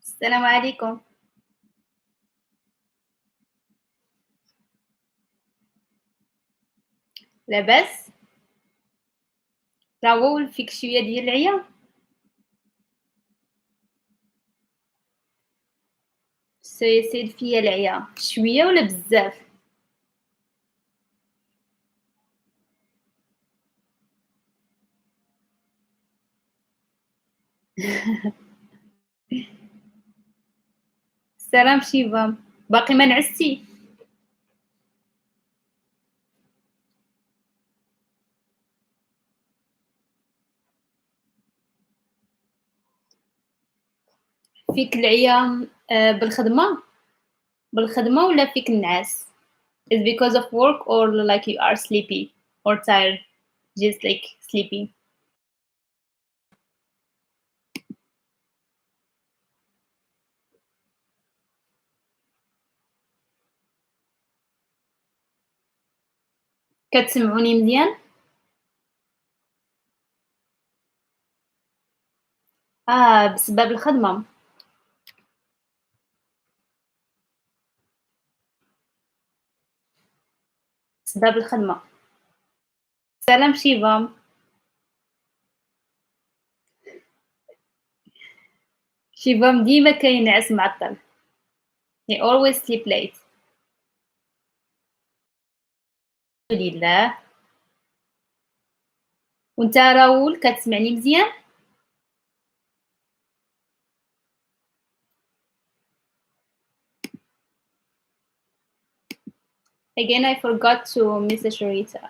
السلام عليكم. لاباس؟ راهو فيك شوية ديال العيا؟ سيد فيا العيا شوية ولا بزاف؟ السلام شيفا، باقي ما نعستي؟ فيك العيا بالخدمة ولا فيك النعاس؟ Is because of work or like you are sleepy or tired, just like sleeping? كتسمعوني مزيان؟ بسبب الخدمة. بسبب الخدمة. سلام شيفا. شيفا ديما كينعس معطل. He always sleep late. الحمد لله. وانت راول كتسمعني مزيان؟ Again, I forgot to message Rita.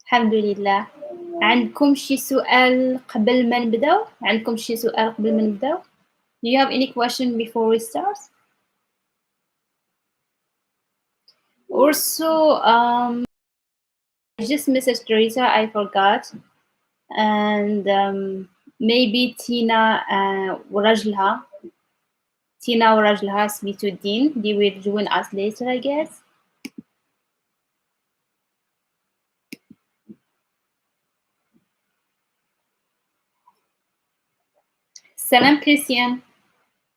الحمد لله. عندكم شي سؤال قبل ما نبداو؟ Do you have any question before we start? Also, I just messaged Rita, I forgot. And maybe Tina ورجلها سميتو الدين. They will join us later, I guess. سلام كريستيان.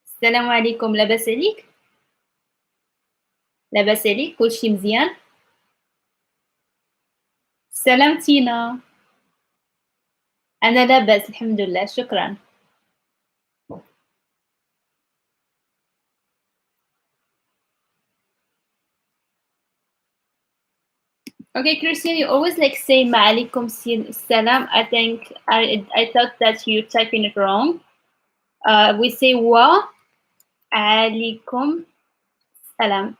السلام عليكم. لاباس عليك؟ لاباس عليك؟ كلشي مزيان؟ سلام تينا. أنا لاباس الحمد لله، شكرا. Okay, Christian, you always like say ma'alaikum salam. I think I thought that you're typing it wrong. We say wa alaikum salam.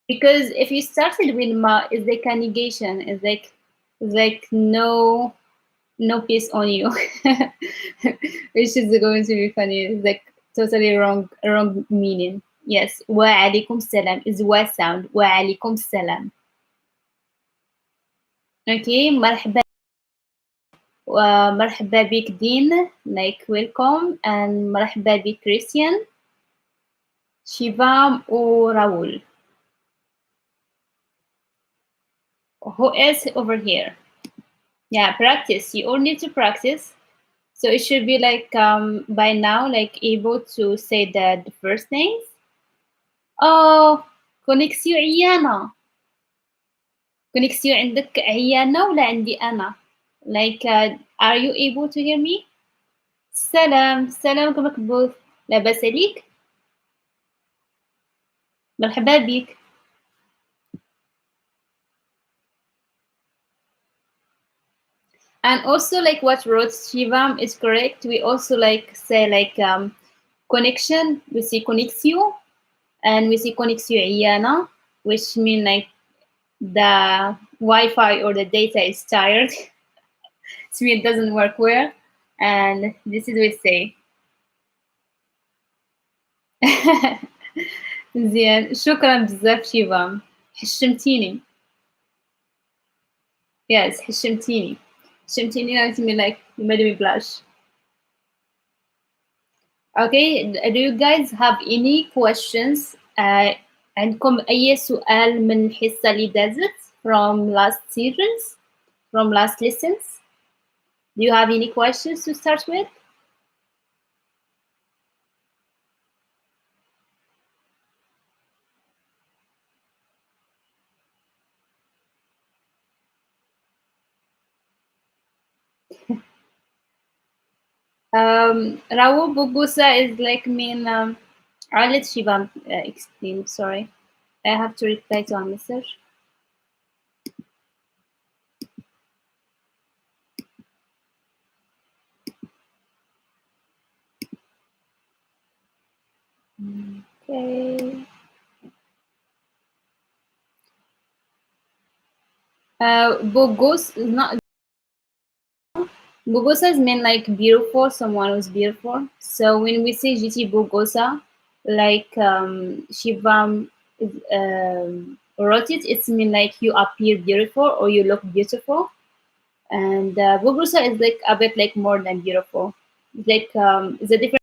Because if you started with ma, it's like a negation. It's like no peace on you, which is going to be funny. It's like totally wrong meaning. Yes, wa alaikum salam is wa sound. Wa alaikum salam. Okay, مرحبا بك دين, like welcome, and مرحبا بك Christian, Shivam or Raul. Who is over here? Yeah, practice. You all need to practice. So it should be like by now, like able to say the first things. Oh, كونيكسيو عيانة. كونيكسيو عندك عيانة ولا عندي أنا? Like, are you able to hear me? سلام مكبوث. لاباس عليك؟ مرحبا بك. And also, like what wrote Shivam is correct. We also like say like connection. We see conexio, and we see conexio iyana, which mean like the Wi-Fi or the data is tired. So it doesn't work well. And this is what we say. مزيان، شكرا بزاف شيفا، حشمتيني. Yes, حشمتيني. حشمتيني let me like you made me blush. Okay, do you guys have any questions? عندكم أي سؤال من الحصة اللي دازت from last seasons, from last lessons? Do you have any questions to start with? Rawu Bugusa is like mean. I'll let Shiva explain. Sorry, I have to reply to a message. Okay. Bugos is not. Bugosa is mean like beautiful, someone who's beautiful. So when we say GT Bugosa, like Shivam wrote it, it's mean like you appear beautiful or you look beautiful. And Bugosa is like a bit like more than beautiful. It's like it's a different.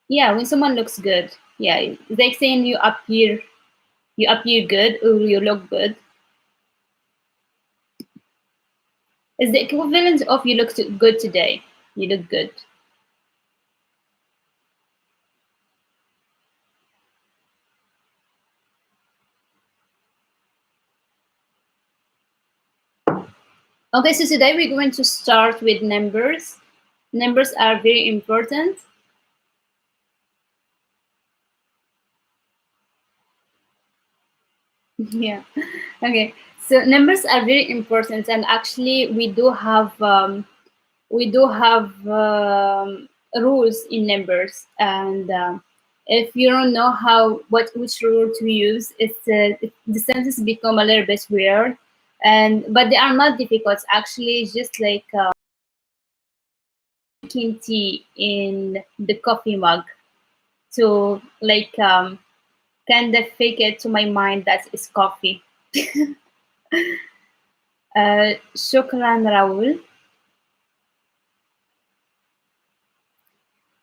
Yeah, when someone looks good. Yeah, it's like saying you appear good or you look good. It's the equivalent of you look good today. You look good. Okay, so today we're going to start with numbers. Numbers are very important. Yeah. Okay. So numbers are very important, and actually we do have rules in numbers, and if you don't know which rule to use, the sentences become a little bit weird, and but they are not difficult. Actually, it's just like drinking tea in the coffee mug to like kind of fake it to my mind that it's coffee. شكرا راول.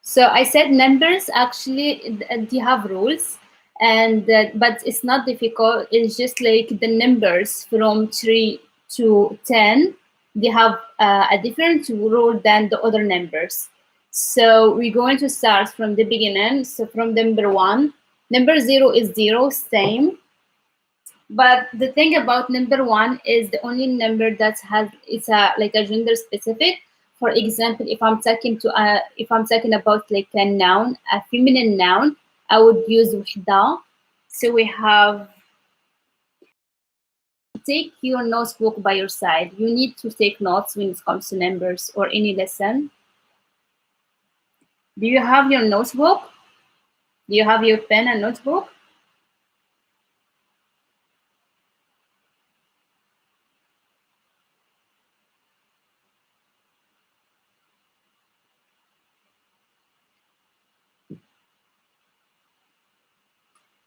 So I said numbers actually they have rules, and but it's not difficult. It's just like the numbers from 3 to 10. They have a different rule than the other numbers. So we're going to start from the beginning. So from number one, number zero is zero, same. But the thing about number one is the only number that has it's a like a gender specific. For example, if I'm talking about like a noun, a feminine noun, I would use وحدة. So we have take your notebook by your side. You need to take notes when it comes to numbers or any lesson. Do you have your notebook? Do you have your pen and notebook?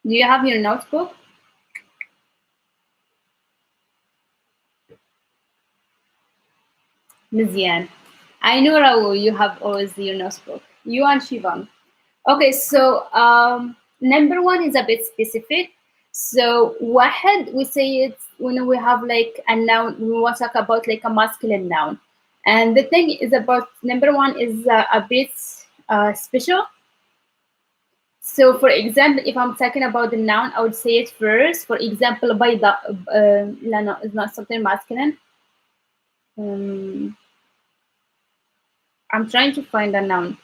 Do you have your notebook? مزيان. I know Raul, you have always your notebook. You and Shivam. Okay, so number one is a bit specific. So واحد, we say it when we have like a noun, we want to talk about like a masculine noun. And the thing is about number one is a bit special. So for example, if I'm talking about the noun, I would say it first. For example, بيضاء, لا, no, it's not something masculine. I'm trying to find a noun.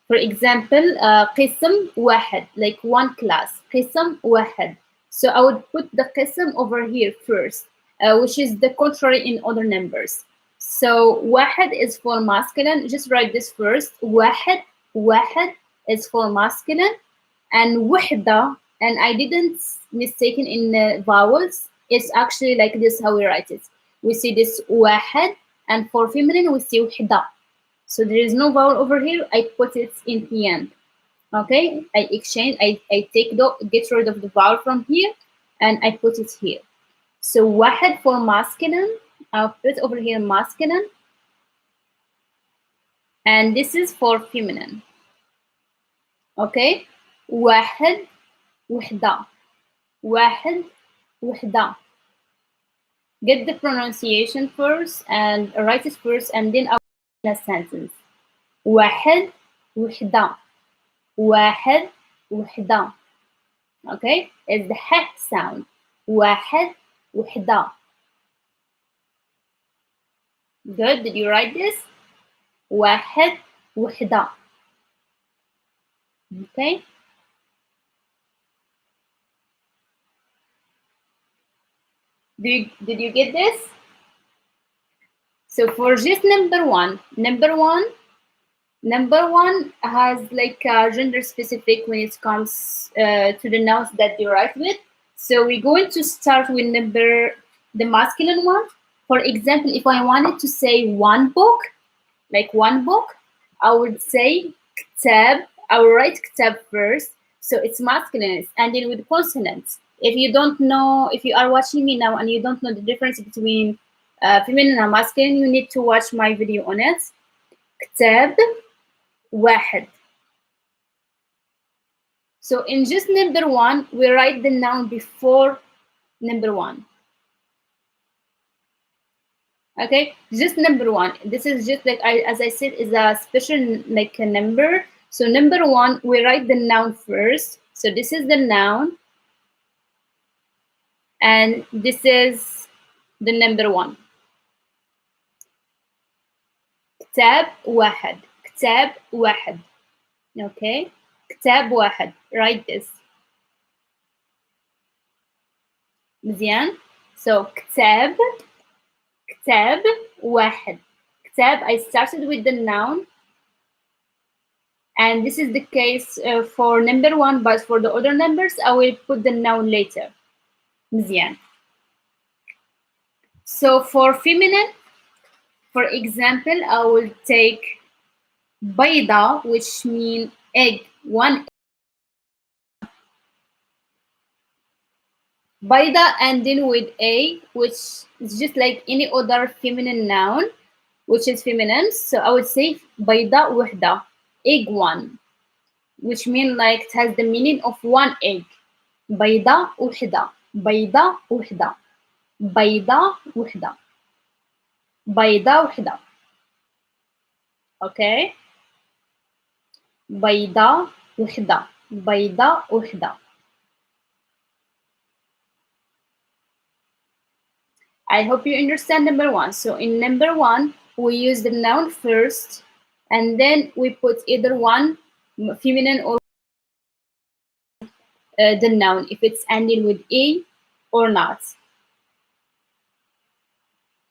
For example, قسم واحد, like one class. قسم واحد. So I would put the قسم over here first, which is the contrary in other numbers. So واحد is for masculine. Just write this first. واحد, واحد is for masculine, and وحدة, and I didn't mistaken in the vowels. It's actually like this how we write it. We see this واحد, and for feminine we see وحدة. So there is no vowel over here. I put it in the end. Okay, I exchange, I get rid of the vowel from here and I put it here. So واحد for masculine, I'll put over here masculine, and this is for feminine. Okay, واحد وحدة, واحد وحدة. Get the pronunciation first and write it first, and then I'll in a sentence. واحد وحدة, واحد وحدة. Okay, it's the h sound. واحد وحدة. Good. Did you write this? واحد وحدة. Okay. Did you get this? So for just number one has like gender specific when it comes to the nouns that they write with. So we're going to start with the masculine one. For example, if I wanted to say one book, like one book, I would say كتاب. I will write كتاب first, so it's masculine, and then with consonants. If you don't know, if you are watching me now and you don't know the difference between feminine and masculine, you need to watch my video on it. كتاب واحد. So in just number one, we write the noun before number one. Okay, just number one. This is just like as I said, is a special like a number. So number one, we write the noun first. So this is the noun, and this is the number one. كتاب واحد, كتاب واحد. Okay, كتاب واحد. Write this. مزيان. So كتاب, كتاب واحد. كتاب, I started with the noun. And this is the case for number one, but for the other numbers, I will put the noun later. مزيان. So for feminine, for example, I will take بيضة, which means egg, one بيضة, and then with a, which is just like any other feminine noun, which is feminine. So I would say بيضة وحدة, egg one, which means like it has the meaning of one egg. بيضة وحدة, بيضة وحدة, بيضة وحدة, بيضة وحدة. Okay, بيضة وحدة, بيضة وحدة. I hope you understand number one. So in number one, we use the noun first, and then we put either one, feminine or the noun, if it's ending with a or not.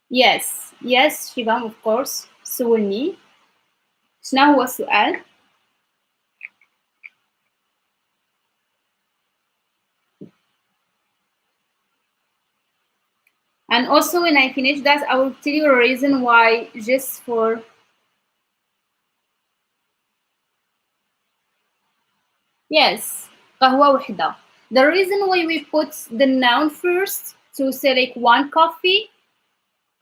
Yes, yes, شيفام, of course. سولني شنو هو السؤال؟ And also when I finish that, I will tell you a reason why, just for yes, قهوة وحدة. The reason why we put the noun first to say like one coffee,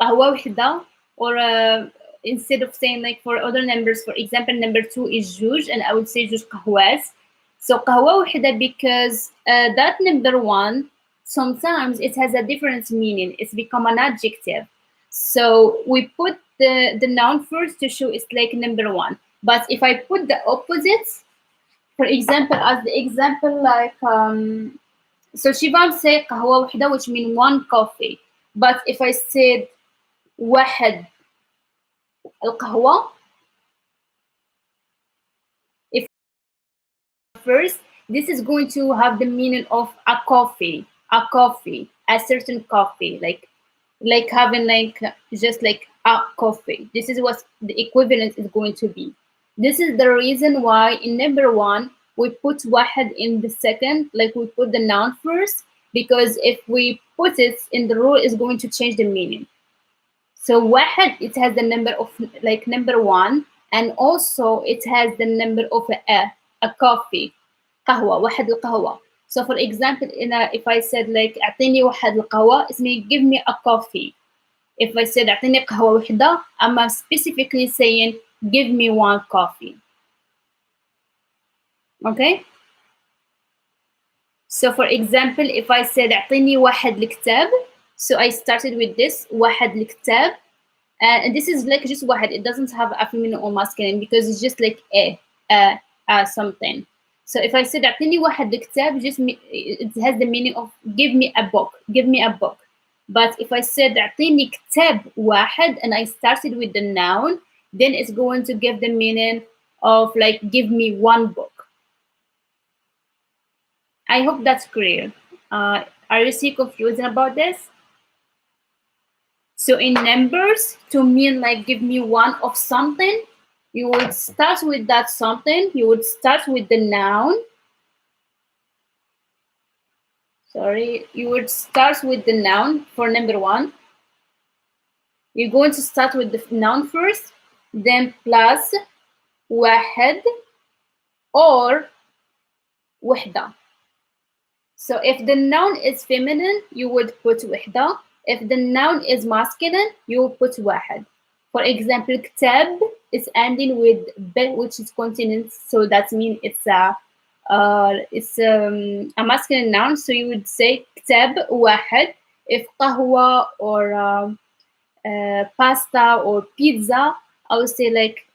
قهوة وحدة, or instead of saying like for other numbers, for example, number two is جوج, and I would say جوج قهوات. So قهوة وحدة because that number one, sometimes it has a different meaning. It's become an adjective. So we put the noun first to show it's like number one. But if I put the opposites, for example, as the example, like so Shivam said قهوة وحدة, which means one coffee. But if I said واحد القهوة, if first, this is going to have the meaning of a coffee, a certain coffee, like having like just like a coffee. This is what the equivalent is going to be. This is the reason why in number one we put واحد in the second, like we put the noun first, because if we put it in the rule, it's going to change the meaning. So واحد, it has the number of like number one, and also it has the number of a. a coffee. قهوة, واحد القهوة. So for example, if I said like أعطيني واحد القهوة, it means give me a coffee. If I said أعطيني قهوة وحدة, I'm specifically saying give me one coffee. Okay? So for example, if I said أعطيني واحد الكتاب, so I started with this واحد الكتاب, and this is like just واحد. It doesn't have a feminine or masculine because it's just like something. So if I said أعطيني واحد الكتاب, it has the meaning of give me a book, give me a book. But if I said أعطيني كتاب واحد and I started with the noun, then it's going to give the meaning of like give me one book. I hope that's clear. Are you still confused about this? So in numbers, to mean like give me one of something, you would start with that something. You would start with the noun. Sorry, you would start with the noun for number one. You're going to start with the noun first, then plus واحد or وحدة. So if the noun is feminine, you would put وحدة. If the noun is masculine, you will put واحد. For example, كتاب is ending with b, which is consonant, so that means it's a masculine noun. So you would say كتاب واحد. If قهوة or pasta or pizza, I would say like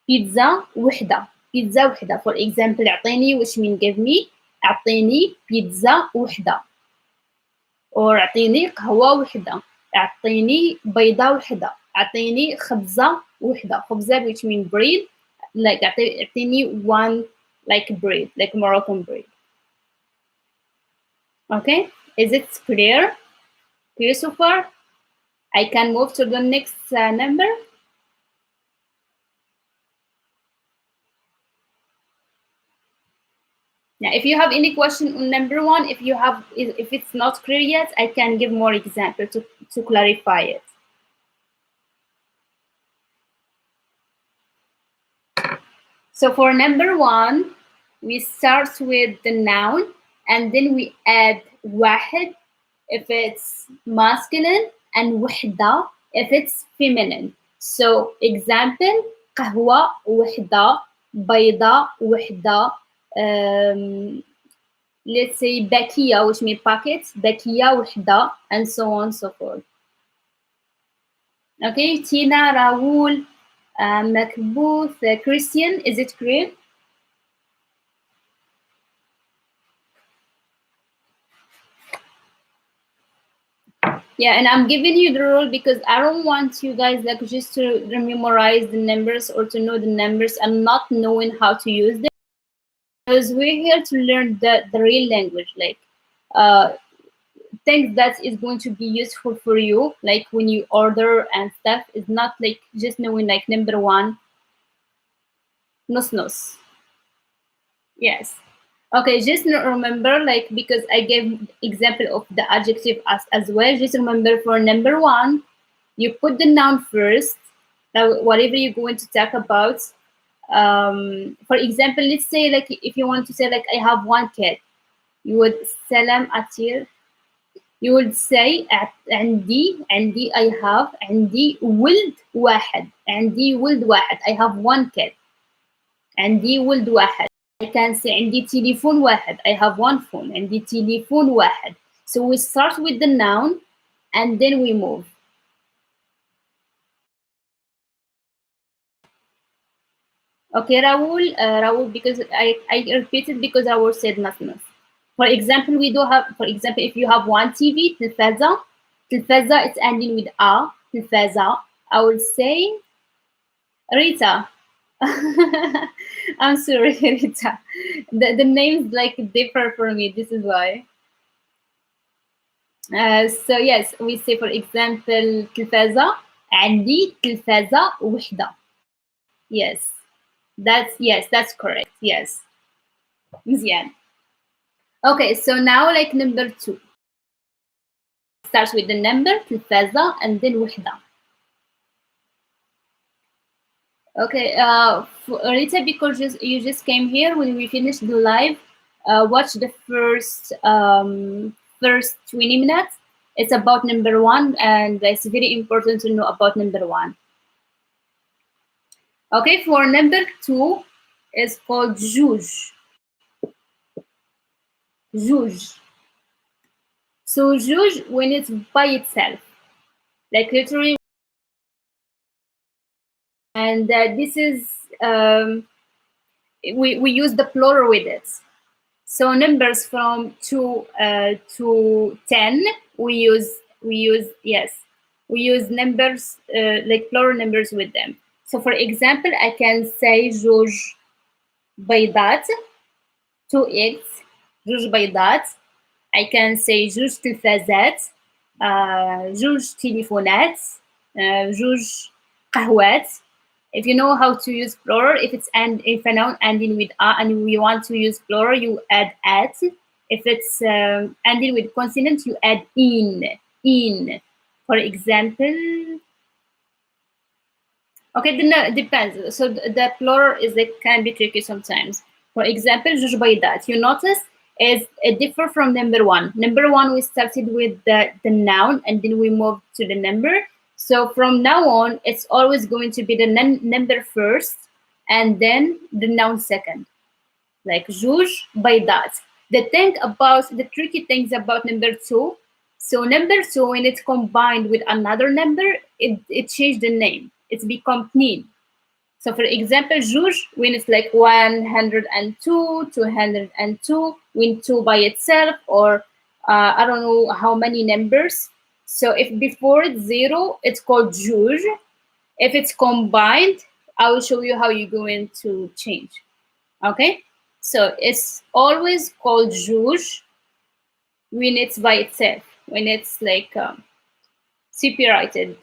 pizza وحدة. Pizza وحدة. For example, أعطيني, which means give me. أعطيني بيتزا وحدة. or أعطيني قهوة وحدة. أعطيني بيضة وحدة. أعطيني خبزة وحدة. خبزة which means bread. Like أعطيني one like bread, like Moroccan bread. Okay, is it clear? Clear so far? I can move to the next number. Now, if you have any question on number one, if it's not clear yet, I can give more example to clarify it. So for number one, we start with the noun and then we add واحد if it's masculine and وحدة if it's feminine. So example, قهوة وحدة, بيضة وحدة, let's say باكية, which means packets, باكية وحدة, and so on and so forth. Okay, Tina, Rahul, Makbooth, Christian, is it clear? Yeah, and I'm giving you the rule because I don't want you guys like just to memorize the numbers or to know the numbers and not knowing how to use them. Because we're here to learn the real language, like things that is going to be useful for you, like when you order and stuff. It's not like just knowing like number one, nos. Yes. Okay, just remember, like, because I gave example of the adjective as well. Just remember for number one, you put the noun first, whatever you're going to talk about. For example, let's say like if you want to say like I have one cat, you would salam atir. You would say عندي I have عندي ولد واحد عندي ولد واحد. I have one cat. عندي ولد واحد. I can say عندي تليفون واحد. I have one phone. عندي تليفون واحد. So we start with the noun and then we move. Okay, Raul, because I repeated because Raul said nothing. For example, we do have, for example, if you have one TV, تلفزة, it's ending with a, تلفزة. I will say Rita. I'm sorry, Rita. The names like differ for me. This is why. So yes, we say for example تلفزة عندي تلفزة وحدة. Yes, that's correct. Yes. مزيان. Okay, so now like number two. Starts with the number تلفزة and then وحدة. Okay, Rita, because you just came here when we finished the live, watch the first 20 minutes. It's about number one, and it's very important to know about number one. Okay, for number two, it's called juge. Juge. So juge when it's by itself, like literally, and this is we use the plural with it. So numbers from 2 to 10, we use numbers like plural numbers with them. So for example, I can say زوج بيضات, 2 eggs, زوج بيضات. I can say زوج تلفازات, زوج تليفونات, زوج قهوات. If you know how to use plural, if a noun ending with a and we want to use plural, you add at. If it's ending with consonant, you add in. In. For example, okay, then depends. So the plural is like can be tricky sometimes. For example, جوج بيضات. You notice is it differ from number one. Number one, we started with the noun and then we moved to the number. So from now on, it's always going to be the number first and then the noun second. Like جوج بيضات. The tricky things about number two. So number two, when it's combined with another number, it changed the name. It's become اتنين. So for example, جوج, when it's like 102, 202, when two by itself, or I don't know how many numbers. So if before it's zero, it's called جوج. If it's combined, I will show you how you're going to change. Okay? So it's always called جوج when it's by itself, when it's like separated.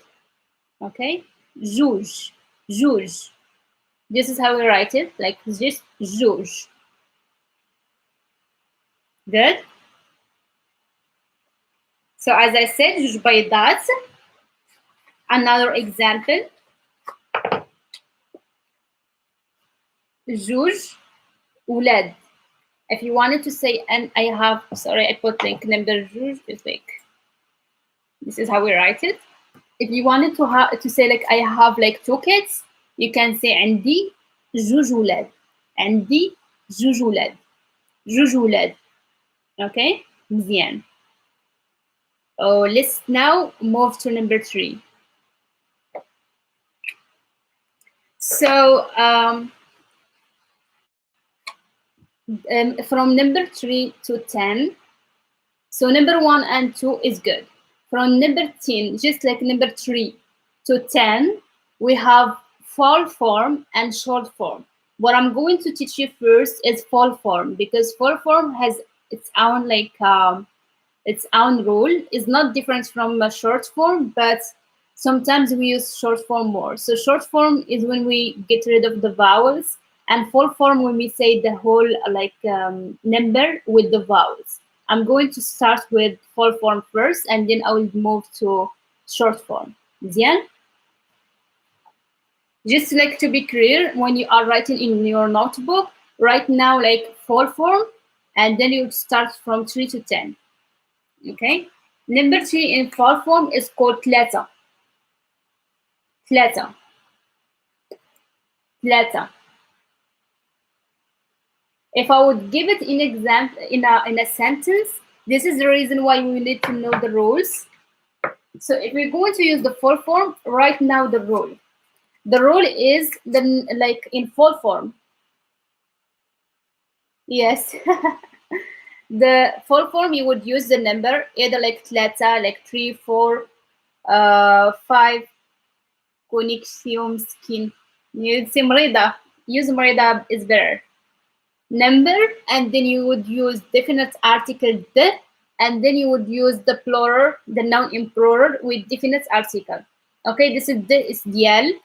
Okay? جوج. جوج. This is how we write it, like just juge. Good. So as I said, juge بيضات. Another example. Juge ولاد. If you wanted to say, and I have, sorry, I put like number juge is like, this is how we write it. If you wanted to say like I have like 2 kids, you can say عندي جوج ولاد. عندي جوج ولاد. جوج ولاد. Okay? مزيان. Oh, let's now move to number 3. So from number 3 to 10, so number 1 and 2 is good. From number 10, just like number 3 to 10, we have full form and short form. What I'm going to teach you first is full form, because full form has its own its own rule. It's not different from a short form, but sometimes we use short form more. So short form is when we get rid of the vowels, and full form when we say the whole number with the vowels. I'm going to start with full form first, and then I will move to short form. Diane? Just like to be clear, when you are writing in your notebook, write now like full form, and then you start from 3 to 10. Okay? Number 3 in full form is called ثلاثة. ثلاثة. ثلاثة. If I would give it in example in a sentence, this is the reason why we need to know the rules. So if we're going to use the full form, write now the rule. The rule is like in full form. Yes. The full form, you would use the number either like ثلاثة, like 3, 4, 5. Connexion skin. You'd say مريضة. Use مريضة is better. Number, and then you would use definite article the, and then you would use the plural, the noun in plural with definite article. Okay, this is the is ديال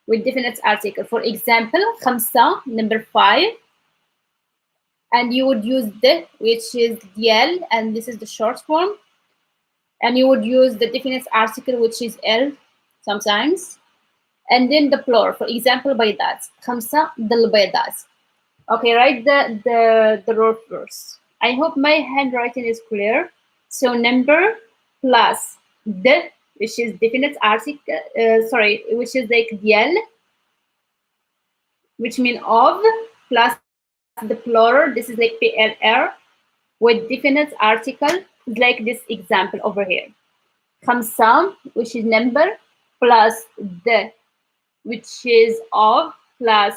with definite article. For example, خمسة, number 5, and you would use the, which is ديال, and this is the short form, and you would use the definite article, which is el sometimes. and then the plural. For example, بيضات. 5 البيضات. Okay, write the row first. I hope my handwriting is clear. So number plus the, which is definite article, which is like ديال, which mean of, plus the plural. This is like PLR with definite article, like this example over here. خمسة, which is number, plus the, which is of, plus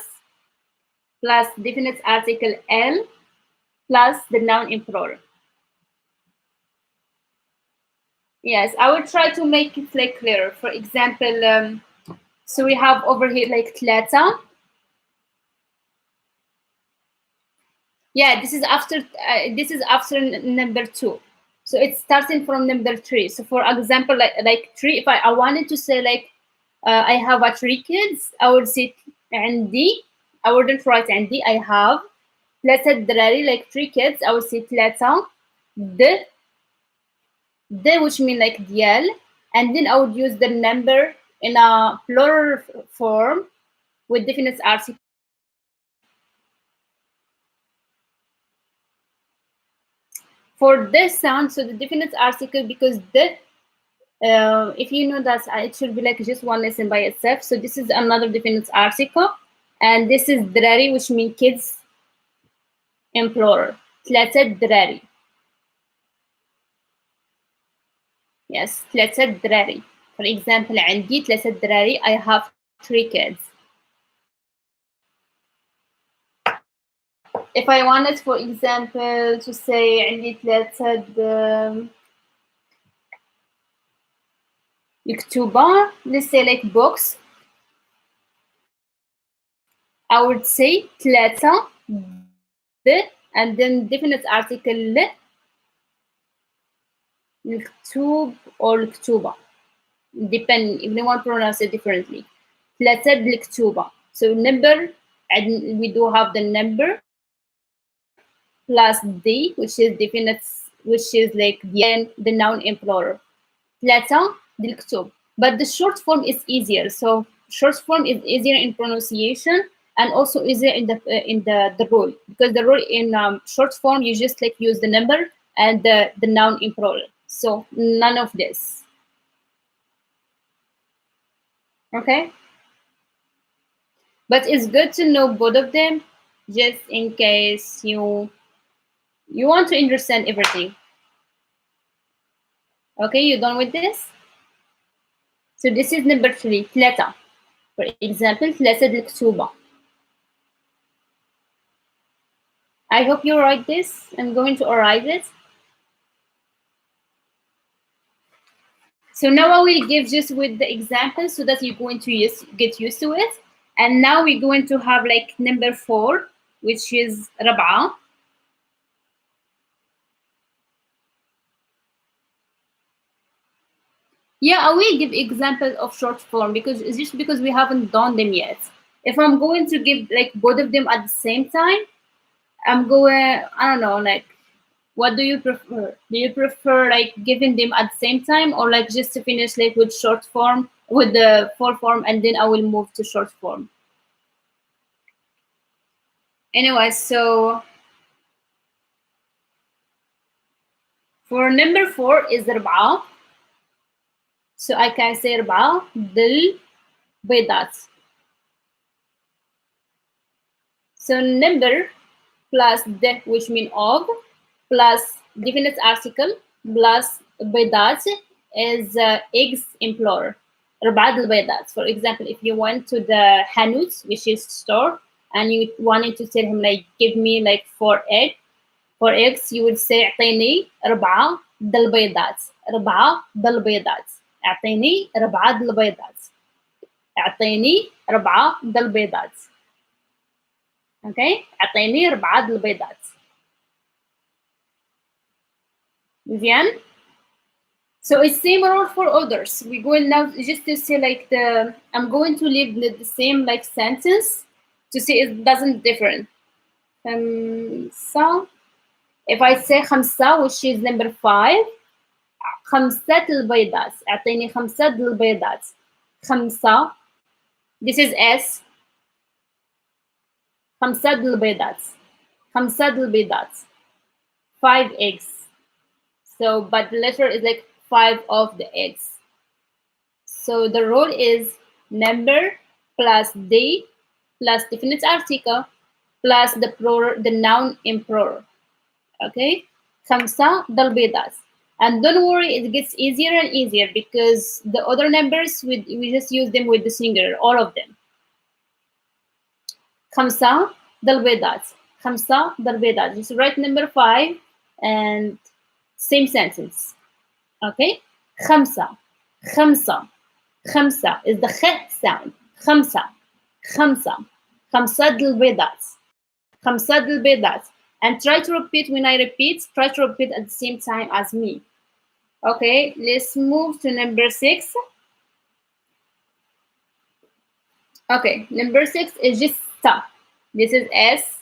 definite article L, plus the noun in plural. Yes, I will try to make it like clearer. For example, so we have over here like ثلاثة. Yeah, this is after number 2. So it's starting from number 3. So for example, like 3, if I wanted to say like I have 3 kids, I would say عندي. I wouldn't write عندي. I have ثلاثة الدراري, like 3 kids. I would say ثلاثة the, which mean like ديال, and then I would use the number in a plural form with definite article. For this sound, so the definite article, because the, if you know that it should be like just one lesson by itself. So this is another definite article, and this is دراري, which means kids in plural. ثلاثة دراري. Yes, ثلاثة دراري. For example, عندي ثلاثة دراري. I have 3 kids. If I wanted, for example, to say عندي ثلاثة مكتوبة, let's say like books, I would say ثلاثة the, and then definite article ل, مكتوب or مكتوبة, depend, everyone pronounce it differently. ثلاثة المكتوبة. So number, and we do have the number plus the, which is definite, which is like the noun in plural. ثلاثة المكتوب. But the short form is easier. So short form is easier in pronunciation and also easier in the rule, because the rule in short form you just like use the number and the noun in plural. So none of this. Okay. But it's good to know both of them, just in case you want to understand everything. Okay, you done with this? So this is number 3, ثلاثة. For example, ثلاثة المكتوبة. I hope you write this. I'm going to write it. So now I will give just with the example so that you're going to get used to it. And now we're going to have like number 4, which is ربعة. Yeah, I will give examples of short form because it's just because we haven't done them yet. If I'm going to give like both of them at the same time, I'm going, I don't know, like, what do you prefer? Do you prefer like giving them at the same time, or like just to finish like with short form, with the full form, and then I will move to short form? Anyway, so for number 4 is ربعة. So I can say ربعة البيضات. So number plus the, which mean of, plus definite article, plus بيضات is eggs in plural. ربعة البيضات. For example, if you went to the حانوت, which is store, and you wanted to tell him like, give me like 4 eggs, you would say اعطيني 4 البيضات. 4 البيضات. اعطيني 4 البيضات. اعطيني 4 البيضات. Okay, اعطيني 4 البيضات. مزيان. So it's same rule for others. We're going now just to say like I'm going to leave the same like sentence to see it doesn't different. So if I say خمسة, which is number 5, خمسة البيضات. اعطيني 5 البيضات. 5 This is S. 5 البيضات. 5 البيضات. 5 eggs. So, but the letter is like 5 of the eggs. So the rule is number plus day plus definite article plus the noun in plural. Okay? 5 البيضات. And don't worry, it gets easier and easier because the other numbers we just use them with the singular, all of them. 5 البيضات. 5 البيضات. Just write number 5 and same sentence. Okay? 5 5 5 is the kh sound. 5 5 5 البيضات. 5 البيضات. And try to repeat when I repeat, try to repeat at the same time as me. Okay, let's move to number 6. Okay, number 6 is just sta. This is S.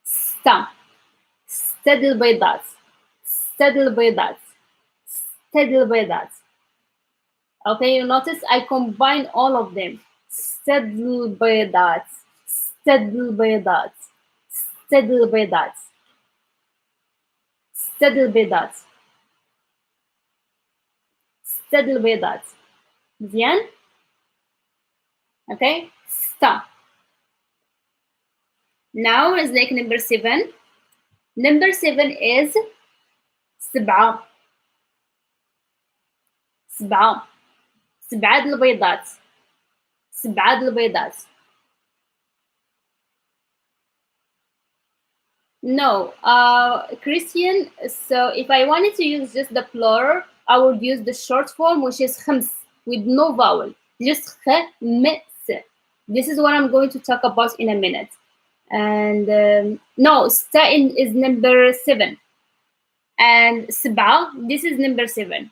sta. استد البيضات. استد البيضات. استد البيضات. Okay, you notice I combine all of them. استد البيضات. استد البيضات. استد البيضات. استد البيضات. استد البيضات. مزيان؟ Okay, sta. Now is like number 7. Number 7 is 7. 7. 7 البيضات. 7 البيضات. No, Christian. So if I wanted to use just the plural, I would use the short form, which is khams, with no vowel. Just khams. This is what I'm going to talk about in a minute. And no, sta is number 7. And sab'a, this is number 7.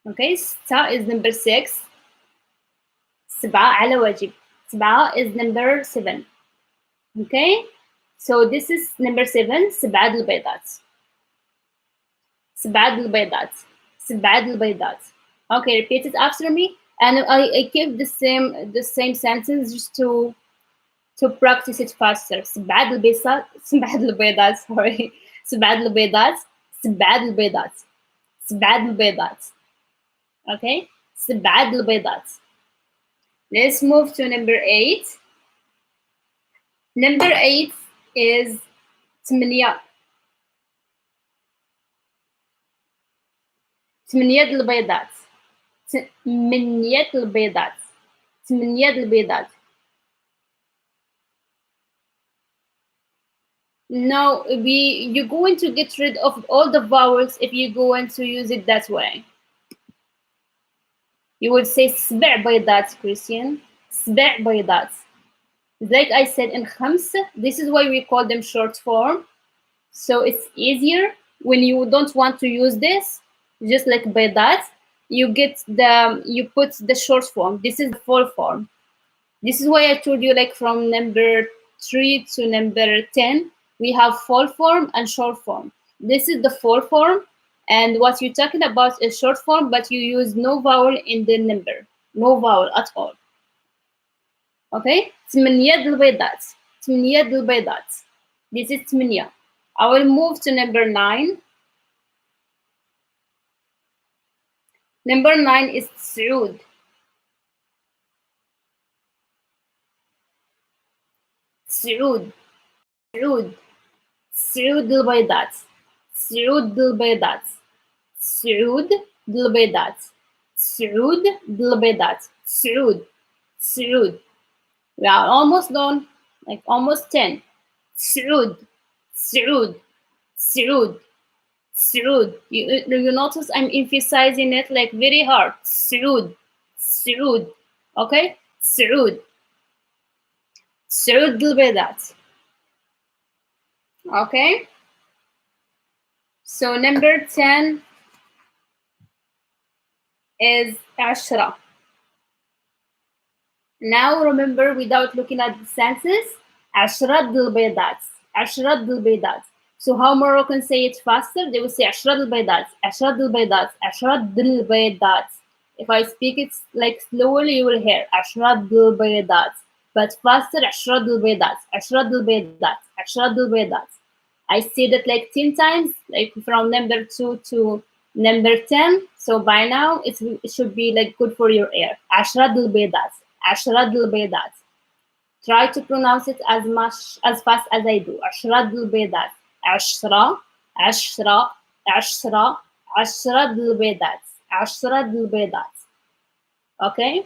Okay, sta is number 6. Sab'a ala wajib. Sab'a is number 7. Okay, so this is number 7. سبعة البيضات. سبعة البيضات. سبعة البيضات. Okay, repeat it after me, and I keep the same sentence just to practice it faster. سبعة البيضات. سبعة البيضات. Sorry. سبعة البيضات. سبعة البيضات. سبعة البيضات. Okay, سبعة البيضات. Let's move to number 8. Number 8 is 8. 8 البيضات. 8 البيضات. 8 البيضات. No, you're going to get rid of all the vowels if you're going to use it that way. You would say 7 بيضات, Christian. 7 بيضات. Like I said in khams, this is why we call them short form. So it's easier when you don't want to use this, just like baydat, you put the short form. This is the full form. This is why I told you, like from number 3 to number 10, we have full form and short form. This is the full form, and what you're talking about is short form, but you use no vowel in the number, no vowel at all. Okay, 8 البيضات. 8 البيضات. This is 8. I will move to number 9. Number 9 is سعود. سعود. سعود. سعود البيضات. سعود البيضات. سعود البيضات. سعود البيضات. سعود. سعود. We are almost done, like almost 10. سعود. سعود. سعود. سعود. You notice I'm emphasizing it like very hard. سعود. سعود. Okay? سعود. سعود البيضات. Okay? So number 10 is 10. Now remember, without looking at the senses, 10 البيضات. 10 البيضات. So how Moroccans say it faster? They will say عشرة البيضات, عشرة البيضات, عشرة البيضات. If I speak it like slowly, you will hear عشرة البيضات. But faster, عشرة البيضات, عشرة البيضات, عشرة البيضات. I say that like 10 times, like from number 2 to number 10. So by now, it should be like good for your ear. عشرة البيضات, عشرة البيضات. Try to pronounce it as fast as I do. عشرة البيضات. عشرة عشرة عشرة عشرة البيضات. عشرة البيضات. Okay?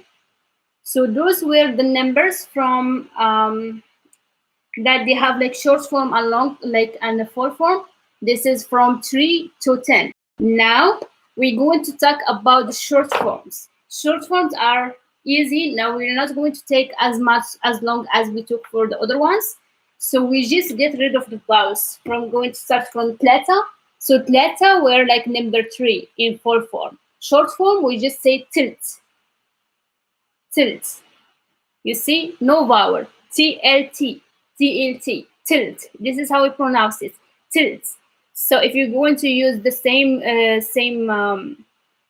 So those were the numbers from that they have like short form and long, like, and the full form. This is from 3 to 10. Now we're going to talk about the short forms. Short forms are easy. Now we're not going to take as long as we took for the other ones. So we just get rid of the vowels. From going to start from tlata. So tlata were like number 3 in full form. Short form, we just say tilt. Tilt. You see, no vowel. TLT, TLT, tilt. This is how we pronounce it. Tilt. So if you're going to use the same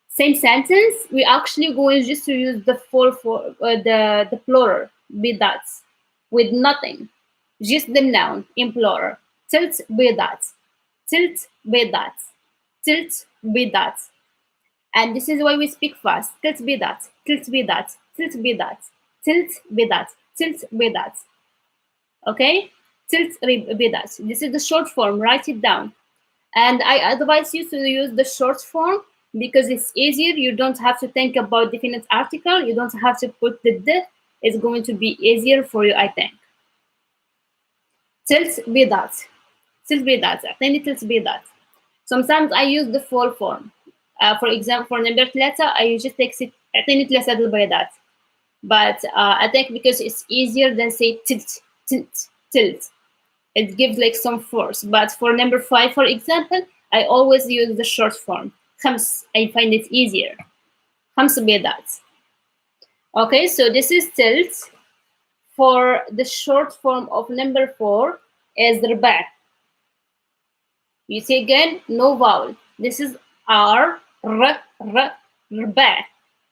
sentence, we actually going just to use the full for the plural bidats with nothing, just the noun in plural. Tilt bidats, tilt bidats, tilt bidats. And this is why we speak fast. Tilt bidat, tilt bidat, tilt bidat, tilt bidat, tilt bidat. Okay? Tilt bidat. This is the short form. Write it down. And I advise you to use the short form because it's easier. You don't have to think about definite article. You don't have to put the d. It's going to be easier for you, I think. Tilt bidat. Tilt bidat. أعطيني tilt bidat. Sometimes I use the full form. For example, for number ثلاثة, I just take أعطيني ثلاثة البيضات. But I think because it's easier than say tilt, tilt, tilt. It gives like some force. But for number 5, for example, I always use the short form. خمس. I find it easier. خمس بيضات. Okay, so this is tilt. For the short form of number 4 is ربع. You see again, no vowel. This is R, ربع.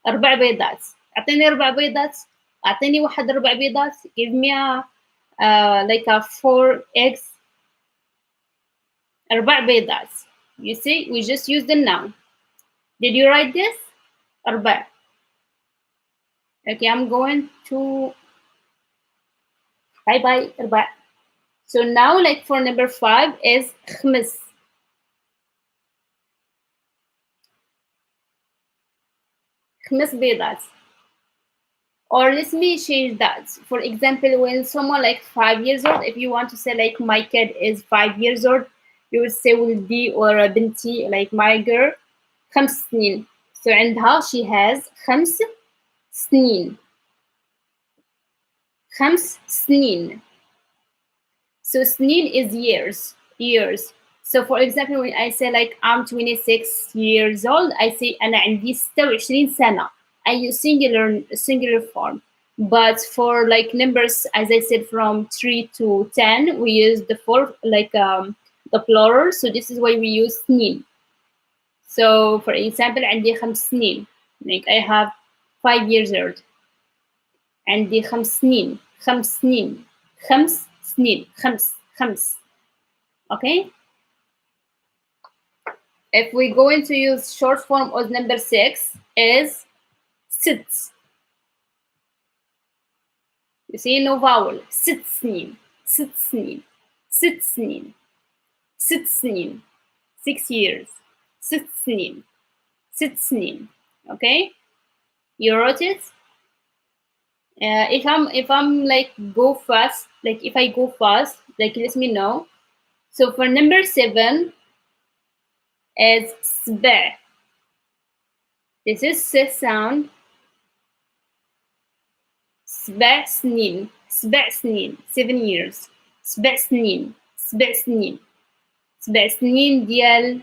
أربع بيضات. أعطيني 4 بيضات. أعطيني واحد 4 بيضات. Give me like a 4 eggs. 4 بيضات. You see, we just use the noun. Did you write this? 4. Okay, I'm going to bye 4. So now, like for number 5 is خمس. خمس بيضات. Or let me change that. For example, when someone like 5 years old, if you want to say like my kid is 5 years old, you would say ولدي or بنتي, like my girl. 5 سنين. So عندها, she has 5 سنين. 5 سنين. So سنين is years. So for example, when I say like I'm 26 years old, I say أنا عندي 26 سنة. I use singular form. But for like numbers, as I said, from 3 to 10, we use the the plural. So this is why we use سنين. So for example, عندي 5 سنين. Like I have 5 years old. عندي 5 سنين. 5 سنين. 5 سنين. 5. Okay? If we're going to use short form of number 6 is ست. You see, no vowel. 6 سنين. 6 سنين. 6 سنين. 6 سنين. 6 years. 6 سنين. 6 سنين. Okay? You wrote it? If I'm like go fast, like if I go fast, like let me know. So for number 7 is سبع. This is S sound. سبع سنين. سبع سنين. 7 years. سبع سنين. سبع سنين. سبع سنين ديال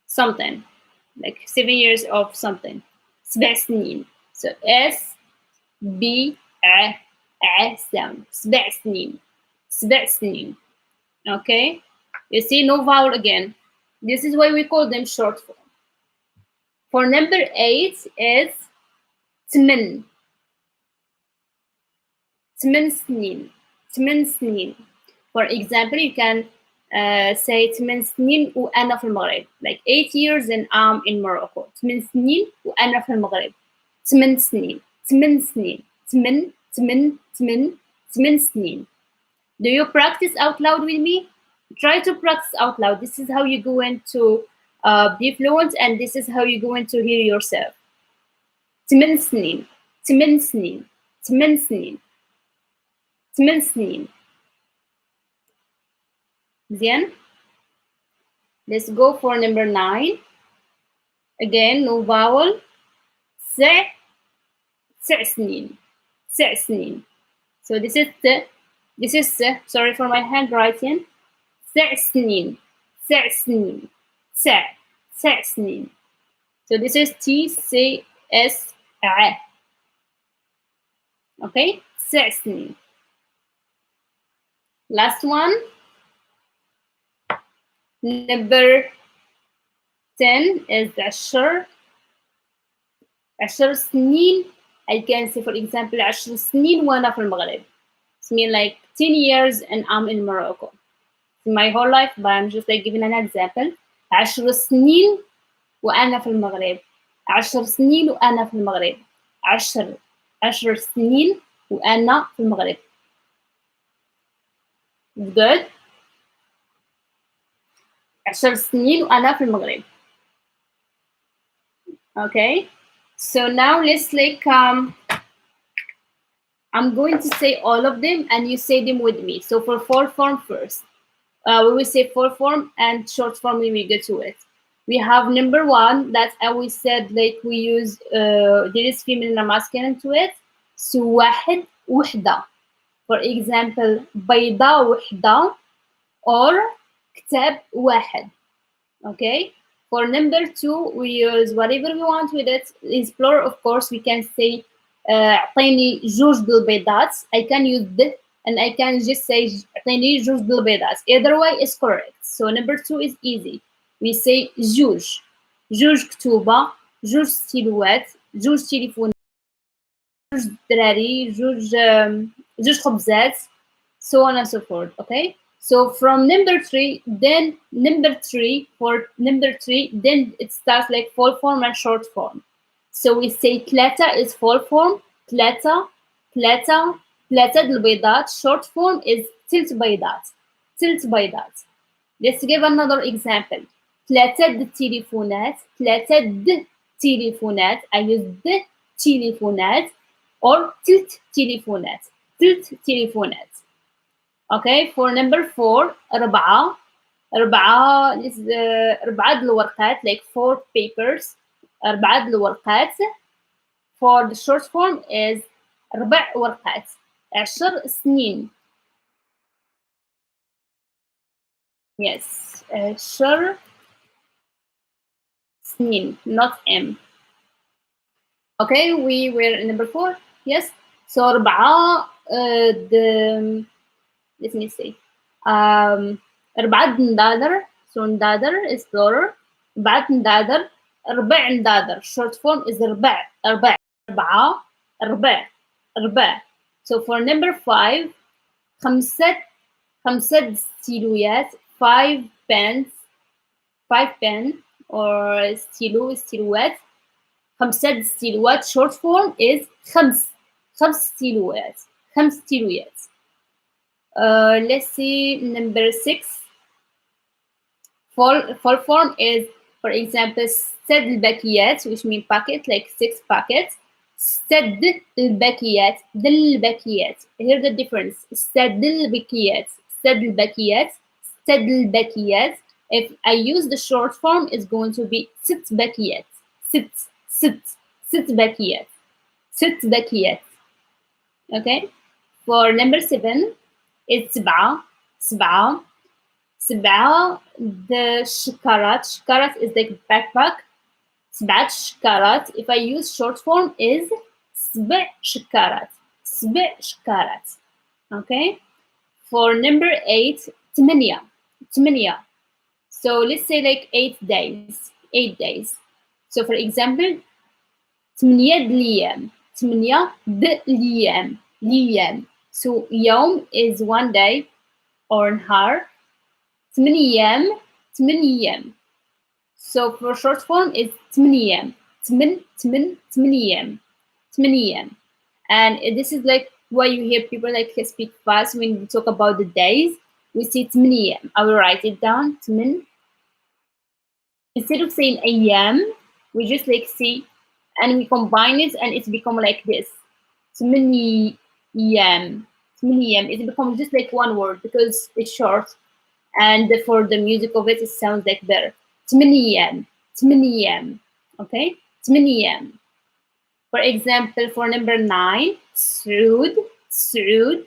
something. Like 7 years of something. سبع سنين. So S B A sound. سبع سنين. 7 سنين. Okay, you see, no vowel again. This is why we call them short form. For number 8 is تمن. تمن سنين. تمن سنين. For example, you can say تمن سنين وأنا في المغرب. Like 8 years and I'm in Morocco. تمن سنين وأنا في المغرب. تمن سنين. تمن سنين. تمن تمن تمن تمن سنين. Do you practice out loud with me? Try to practice out loud. This is how you're going to be fluent, and this is how you're going to hear yourself. 8 سنين. 8 سنين. 8 سنين. 8 سنين. زين. Let's go for number 9. Again, no vowel. 9 سنين. 9 سنين. So this is sorry for my handwriting. 9 سنين. 9 سنين. 9 سنين. So this is TCS. Okay, 9 سنين. Last one. Number 10 is 10. 10 سنين. I can say, for example, 10 سنين وأنا في المغرب. It means like 10 years and I'm in Morocco. My whole life, but I'm just like giving an example. 10 سنين وأنا في المغرب. 10 سنين وأنا في المغرب. 10 سنين وأنا في المغرب. Good. 10 سنين وأنا في المغرب. Okay. So now let's like I'm going to say all of them and you say them with me. So for full form first, we will say full form and short form when we get to it. We have number 1 that I always said like we use there is feminine and masculine to it. So واحد وحدة. For example, بيضة وحدة or كتاب واحد. Okay. For number 2, we use whatever we want with it. Is plural, of course. We can say أعطيني جوج د البيضات. I can use this and I can just say أعطيني جوج د البيضات. Either way is correct. So number 2 is easy. We say جوج. جوج كتوبة. جوج ستيلوات. جوج تليفونات. جوج دراري. جوج خبزات. So on and so forth. Okay. So from number 3, then number 3, for number 3, then it starts like full form and short form. So we say ثلاثة is full form. ثلاثة د البيضات. Short form is ثلث بيضات. ثلث بيضات. Let's give another example. ثلاثة د التليفونات. ثلاثة د تليفونات. I use د تليفونات or ثلث تليفونات. ثلث تليفونات. Okay, for number 4, أربعة is أربعة د الورقات, like 4 papers. أربعة د الورقات. For the short form is ربع ورقات. 10 سنين. Yes, 10 سنين, not M. Okay, we were in number 4. Yes, so أربعة let me see. أربعة ندادر. So ندادر is plural. أربعة ندادر. ربع ندادر. Short form is ربع. أربعة. ربع. So for number 5, خمسة ستيلويات. 5 pens. 5 pen or ستيلوات. خمسة ستيلوات. Short form is خمس ستيلوات. Let's see number 6. Full form is, for example, سد الباكيات, which means packet, like 6 packets. سد الباكيات. Here's the difference. سد الباكيات. If I use the short form, it's going to be ست باكيات. ست باكيات. Okay. For number 7, it's سبعة. The shikarat is like backpack. سبعة شكارات. If I use short form is سبع شكارات. Okay. For number 8, ثمانية ثمانية. So let's say like 8 days. 8 days. So for example, ثمانية الأيام. ثمانية الأيام. الأيام. So يوم is one day or نهار. 8 أيام. 8 أيام. So for short form is 8 أيام. 8 8 8 أيام. 8 أيام. And this is like why you hear people like speak fast when we talk about the days. We say 8 أيام. I will write it down. 8. Instead of saying أيام, we just like say, and we combine it and it's become like this. 8 أيام. 8 أيام. It becomes just like one word because it's short, and for the music of it, it sounds like better. 8 أيام. 8 أيام. Okay? 8 أيام. For example, for number 9, سعود. سعود.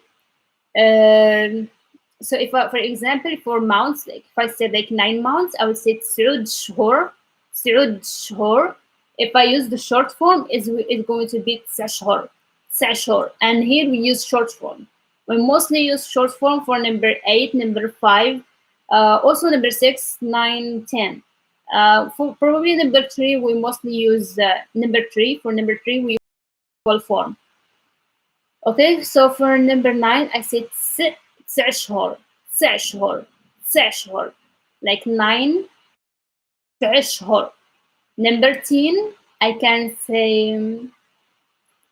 So if I, for example, for months, like if I said like 9 months, I would say سعود شهور. سعود شهور. If I use the short form, it's going to be 9 شهور. 9 شهور. And here we use short form. We mostly use short form for number 8, number 5, also number 6, 9, 10. For probably number 3, we mostly use number 3. For number 3, we use full form. Okay, so for number 9, I said 9 شهور. 9 شهور. 9 شهور. Like 9 9 شهور. Number 10, I can say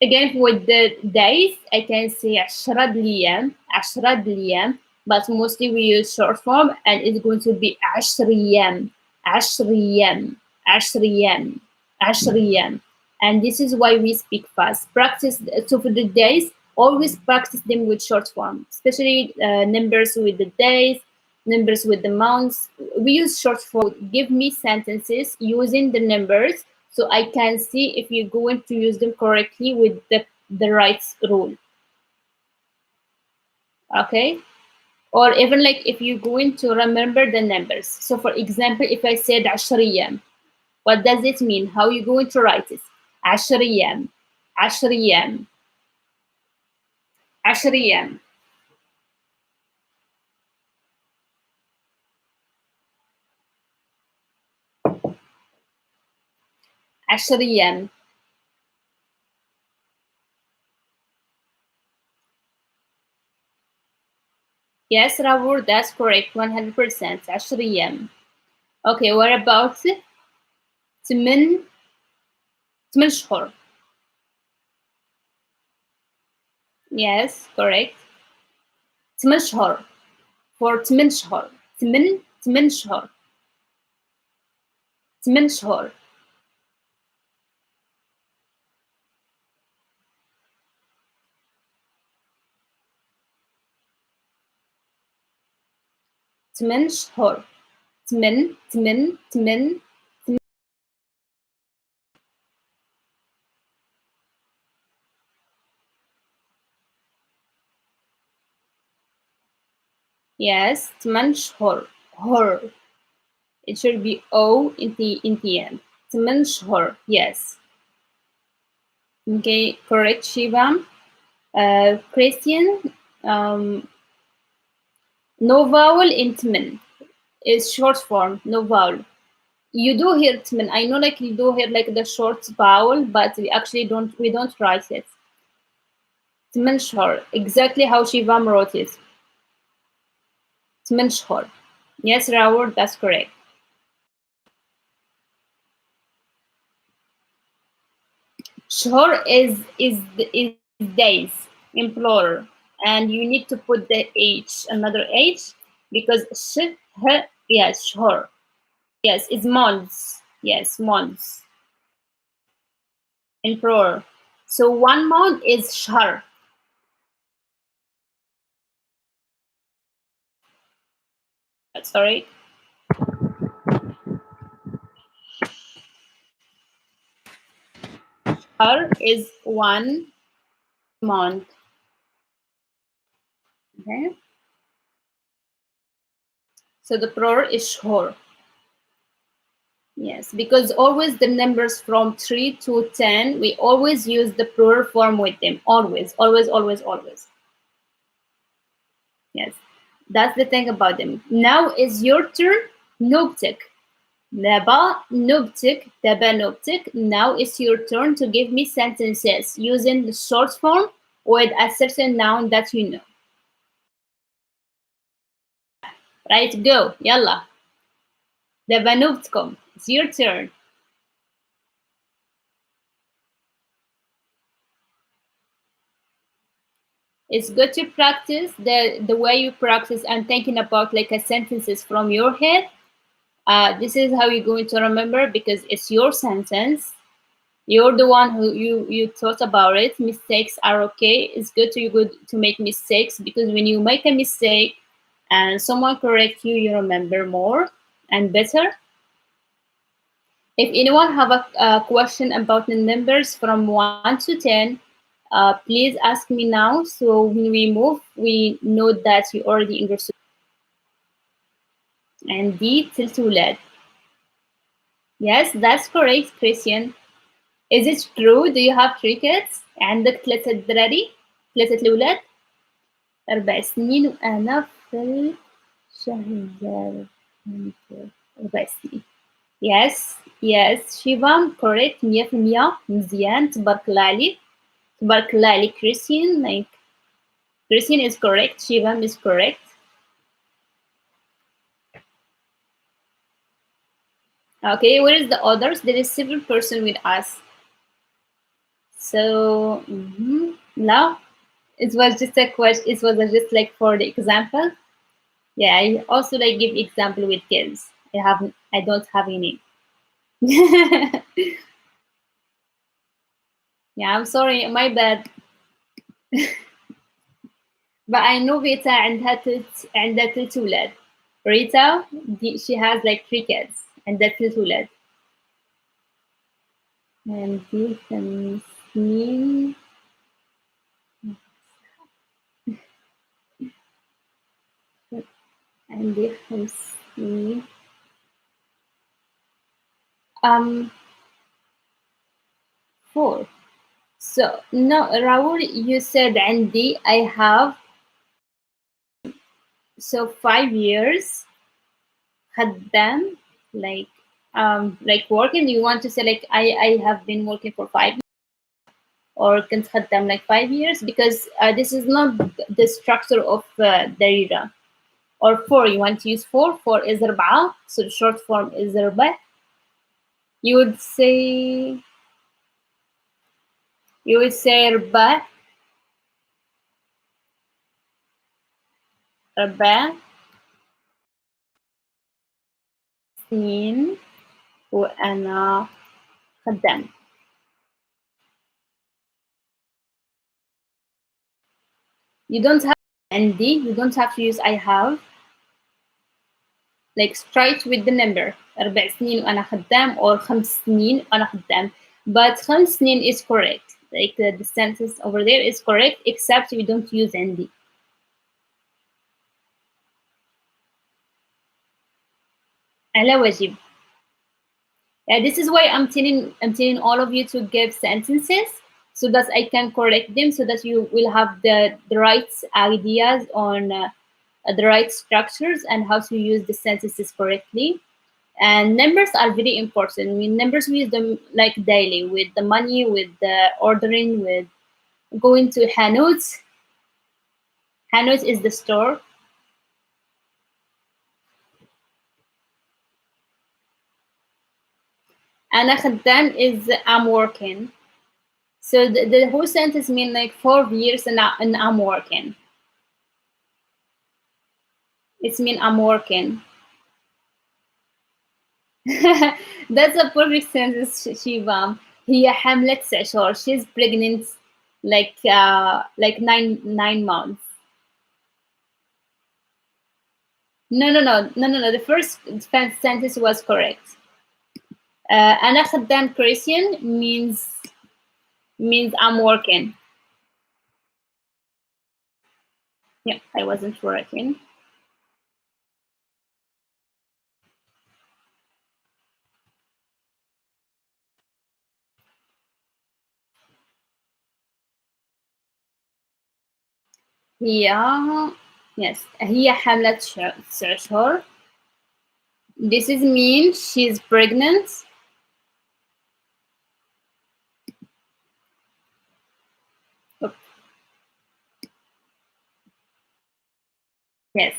again with the days, I can say 10 أيام. 10 أيام. But mostly we use short form and it's going to be 10 أيام. 10 أيام. 10 أيام. 10 أيام. And this is why we speak fast. Practice. So for the days, always practice them with short form, especially numbers with the days, numbers with the months. We use short form. Give me sentences using the numbers so I can see if you're going to use them correctly with the right rule. Okay? Or even like if you're going to remember the numbers. So for example, if I said 10 أيام, what does it mean? How are you going to write it? 10 أيام. 10 أيام. 10 أيام. 10 أيام. Yes, Ravur, that's correct. 100%. 10 أيام. Okay, what about 8 شهور? Yes, correct. 8 شهور. For 8 شهور. 8 شهور. 8 شهور. 8 شهور. 8 8 8. Yes, 8 شهور. Hor. It should be O in the end. 8 شهور. Yes. Okay, correct, Shiva. Christian, no vowel in 8 is short form, no vowel. You do hear 8. I know like you do hear like the short vowel, but we actually don't write it. 8 شهور. Exactly how Shivam wrote it. 8 شهور. Yes, Raoul, that's correct. Shhor is days in plural, and you need to put the H, another H, because yes, shhor. Yes, it's months. Yes, months in plural. So 1 month is shahr. Sorry. Shahr is 1 month. Okay. So the plural is shhor. Yes, because always the numbers from 3 to 10, we always use the plural form with them. Always, always, always, always. Yes. That's the thing about them. Now is your turn. Nobtik. Naba nobtik. Taba nobtik. Now it's your turn to give me sentences using the short form with a certain noun that you know. Right, go. Yalla. Taba nobtkom. It's your turn. It's good to practice the way you practice and thinking about like a sentences from your head. This is how you're going to remember because it's your sentence. You're the one who you thought about it. Mistakes are okay. It's good to make mistakes because when you make a mistake and someone corrects you, you remember more and better. If anyone have a question about the numbers from 1 to 10, please ask me now. So when we move, we know that you already understood. And D تلت Yes, that's correct, Christian. Is it true? Do you have three kids؟ عندك 3 دراري؟ 3 الأولاد؟ 4 سنين وأنا في الشهر 4 سنين. Yes, yes, Shivam, correct 100%. مزيان تبارك الله عليك. تبارك الله عليك Christian. Like Christian is correct, Shivam is correct. Okay, where is the others? There is several person with us. So now it was just a question. It was just like for the example. Yeah, I also like give example with kids. I don't have any. Yeah, I'm sorry, my bad. But I know Rita عندها 3 ولاد. Rita, she has like 3 kids عندها 3 ولاد. عندي 5 سنين. عندي 5 سنين. Um, 4. So no, Raul, you said عندي I have so 5 years خدام like working. You want to say like I have been working for 5 or كنت خدام like 5 years because this is not the structure of Darija. Or 4, you want to use 4. 4 is أربعة, so the short form is ربع. You would say ربع ربع سنين وأنا خدام. You don't have عندي, you don't have to use I have. Like straight with the number 4 سنين وأنا خدام or 5 سنين وأنا خدام. But 5 سنين is correct. Like the sentence over there is correct except we don't use عندي. على واجب. Yeah, this is why I'm telling all of you to give sentences so that I can correct them so that you will have the right ideas on the right structures and how to use the sentences correctly. And numbers are very important. I mean, numbers we use them like daily with the money, with the ordering, with going to Hanut. Hanut is the store. أنا خدام is I'm working. So the whole sentence mean like 4 years and I'm working. It's mean I'm working. That's a perfect sentence, Shivam. هي حاملة 9 شهور. She's pregnant like 9 months. No. The first sentence was correct. أنا خدام Christian means I'm working. Yeah, I wasn't working. Yeah. Yes. هي حاملة 9 شهور. This is mean she's pregnant. Oh, yes.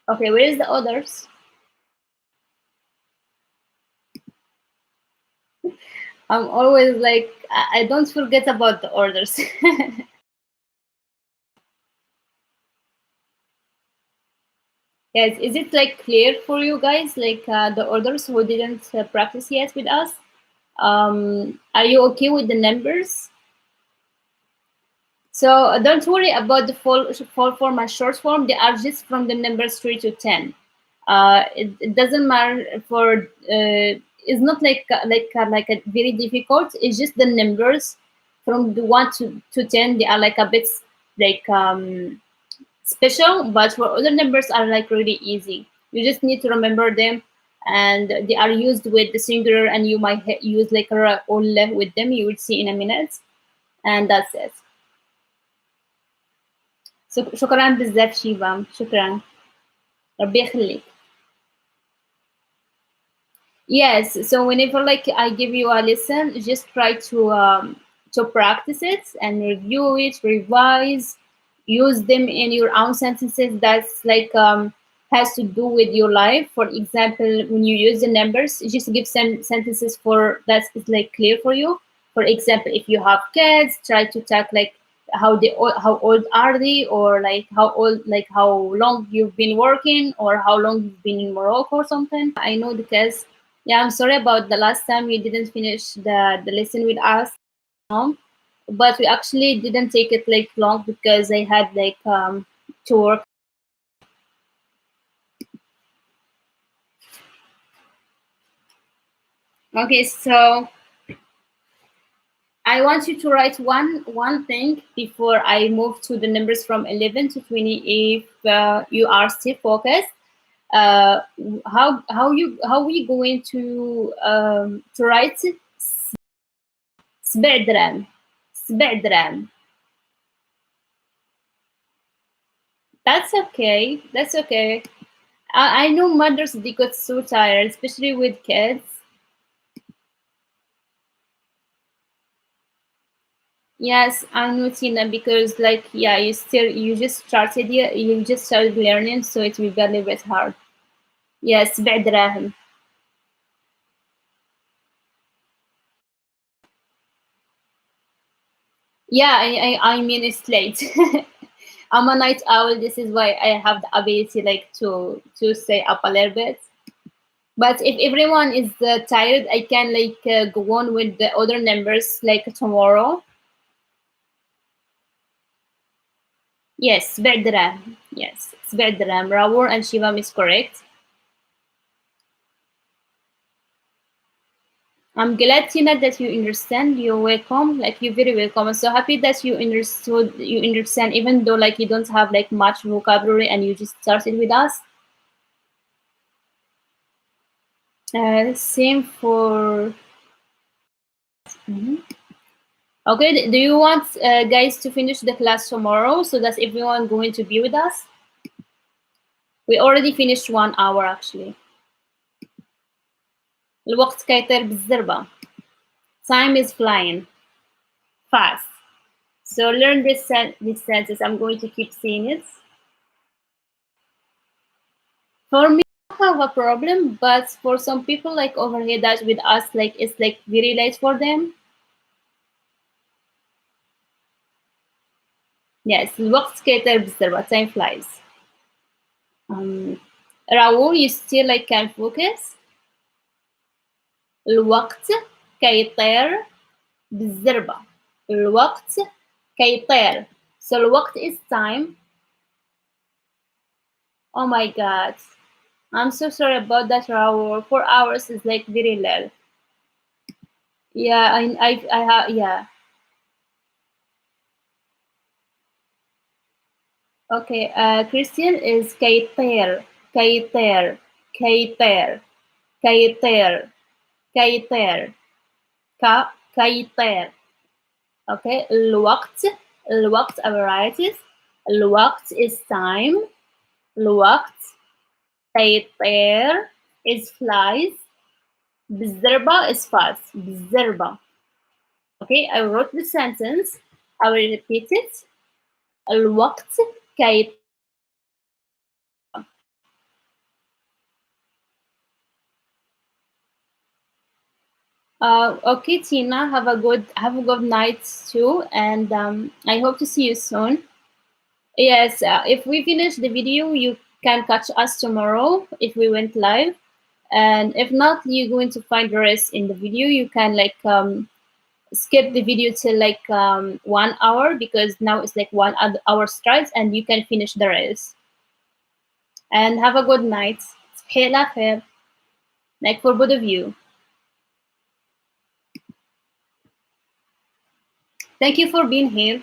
Okay, where is the others? I'm always like, I don't forget about the orders. Yes, is it like clear for you guys, like the orders who didn't practice yet with us? Are you okay with the numbers? So don't worry about the full form and short form. They are just from the numbers 3 to 10. It doesn't matter for. It's not like a very difficult. It's just the numbers from the 1 to 10. They are like a bit like special, but for other numbers are like really easy. You just need to remember them, and they are used with the singular, and you might use like a all with them. You will see in a minute, and that's it. شكرا بزاف شيبة، شكرا، ربي يخليك. Yes, so whenever like I give you a lesson, just try to practice it and review it, revise, use them in your own sentences. That's like has to do with your life. For example, when you use the numbers, just give some sentences for that is like clear for you. For example, if you have kids, try to talk like how old are they, or like how old, like how long you've been working, or how long you've been in Morocco or something. I know because yeah, I'm sorry about the last time you didn't finish the lesson with us, but we actually didn't take it like long because I had like to work. Okay, so I want you to write one thing before I move to the numbers from 11 to 20. If you are still focused, uh, how we going to write 7 درهم 7 درهم. That's okay. That's okay. I know mothers they got so tired, especially with kids. Yes, I know Tina because like yeah, you just started, yeah, you just started learning, so it will be a little bit hard. Yes, بعد دراهم. Yeah, I mean it's late. I'm a night owl. This is why I have the ability like to stay up a little bit. But if everyone is tired, I can like go on with the other numbers like tomorrow. Yes, بعد دراهم. Yes, it's بعد دراهم. Rawur and Shivam is correct. I'm glad, Tina, that you understand. You're welcome. Like you're very welcome. I'm so happy that you understood. You understand, even though like you don't have like much vocabulary and you just started with us. Same for. Mhm. Okay. Do you want guys to finish the class tomorrow so that everyone going to be with us? We already finished 1 hour actually. الوقت كيطير بالزربة. Time is flying fast. So learn this sentence. I'm going to keep saying it. For me, I don't have a problem, but for some people like over here that with us, like it's like very late for them. Yes, الوقت كيطير بزربة. Time flies. Raul, you still like can focus. الوقت كيطير بالزربة. الوقت كيطير. So الوقت is time. Oh my god. I'm so sorry about that, Raul. 4 hours is like very little. Yeah, I have, yeah. Okay, Christian is كيطير كيطير كيطير كيطير كيطير كيطير. Okay, الوقت. الوقت a varieties. الوقت is time. الوقت كيطير is flies. بالزربة is fast. بالزربة. Okay, I wrote the sentence. I will repeat it. الوقت كيطير بالزربة. Okay, Tina, have a good night too, and I hope to see you soon. Yes, if we finish the video, you can catch us tomorrow if we went live, and if not, you're going to find the rest in the video. You can like skip the video till like 1 hour because now it's like 1 hour straight, and you can finish the rest. And have a good night. تصبحي على خير. Like for both of you. Thank you for being here.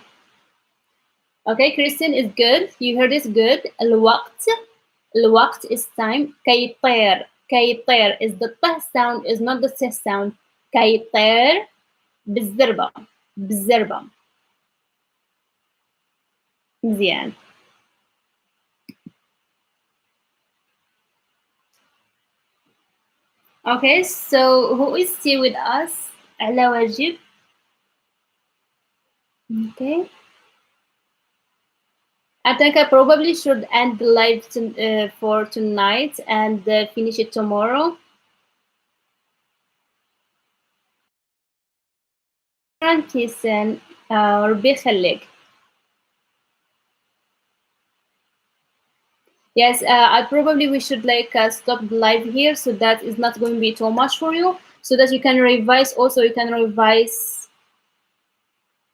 Okay, Christian is good. You heard it's good. الوقت is time. كيطير is the t sound, is not the t sound. كيطير بالزربة. بالزربة. مزيان. Okay, so who is still with us? على واجب. Okay. I think I probably should end the live for tonight and finish it tomorrow. Kisen, ربي يخليك. Yes, I probably we should like stop the live here so that it's not going to be too much for you, so that you can revise. Also, you can revise.